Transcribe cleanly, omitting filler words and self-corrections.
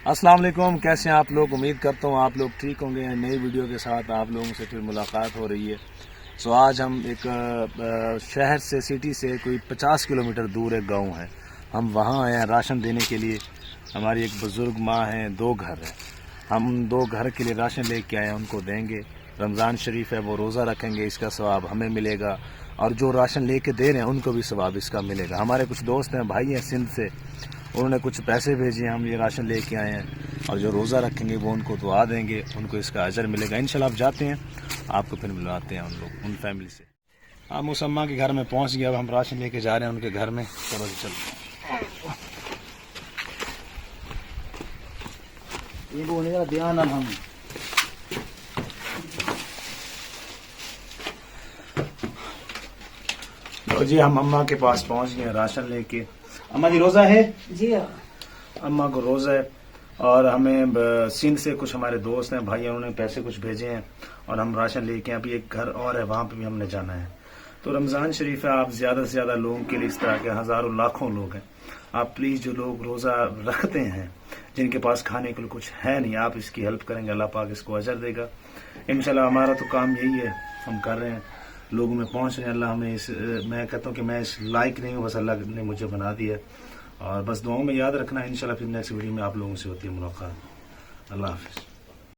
السلام علیکم، کیسے ہیں آپ لوگ؟ امید کرتا ہوں آپ لوگ ٹھیک ہوں گے۔ نئی ویڈیو کے ساتھ آپ لوگوں سے پھر ملاقات ہو رہی ہے۔ آج ہم ایک شہر سے، سٹی سے کوئی 50 کلومیٹر دور ایک گاؤں ہے، ہم وہاں آئے ہیں راشن دینے کے لیے۔ ہماری ایک بزرگ ماں ہیں، 2 گھر ہیں، ہم 2 گھر کے لیے راشن لے کے آئے ہیں، ان کو دیں گے۔ رمضان شریف ہے، وہ روزہ رکھیں گے، اس کا ثواب ہمیں ملے گا، اور جو راشن لے کے دے رہے ہیں ان کو بھی ثواب اس کا ملے گا۔ ہمارے کچھ دوست ہیں، بھائی ہیں سندھ سے، انہوں نے کچھ پیسے بھیجے ہیں، ہم یہ راشن لے کے آئے ہیں، اور جو روزہ رکھیں گے وہ ان کو دعا دیں گے، ان کو اس کا اجر ملے گا انشاءاللہ۔ آپ جاتے ہیں، آپ کو پھر ملواتے ہیں ان فیملی سے۔ ہم اس اماں کے گھر میں پہنچ گئے، اب ہم راشن لے کے جا رہے ہیں ان کے گھر میں۔ چلو جی چلو۔ یہ بولے گا دھیان ہم جی ہم اماں کے پاس پہنچ گئے راشن لے کے۔ اماں جی روزہ ہے؟ جی ہاں، اماں کو روزہ ہے، اور ہمیں سندھ سے کچھ ہمارے دوست ہیں، بھائی، انہوں نے پیسے کچھ بھیجے ہیں، اور ہم راشن لے کے ابھی ایک گھر اور ہے، وہاں پہ بھی ہم نے جانا ہے۔ تو رمضان شریف ہے، آپ زیادہ سے زیادہ لوگوں کے لیے، اس طرح کے ہزاروں لاکھوں لوگ ہیں، آپ پلیز جو لوگ روزہ رکھتے ہیں، جن کے پاس کھانے کے لیے کچھ ہے نہیں، آپ اس کی ہیلپ کریں گے، اللہ پاک اس کو اجر دے گا انشاءاللہ۔ ہمارا تو کام یہی ہے، ہم کر رہے ہیں، لوگوں میں پہنچ رہے ہیں۔ اللہ ہمیں میں کہتا ہوں کہ میں اس لائق نہیں ہوں، بس اللہ نے مجھے بنا دیا، اور بس دعاؤں میں یاد رکھنا ہے انشاءاللہ۔ پھر نیکسٹ ویڈیو میں آپ لوگوں سے ہوتی ہے ملاقات۔ اللہ حافظ۔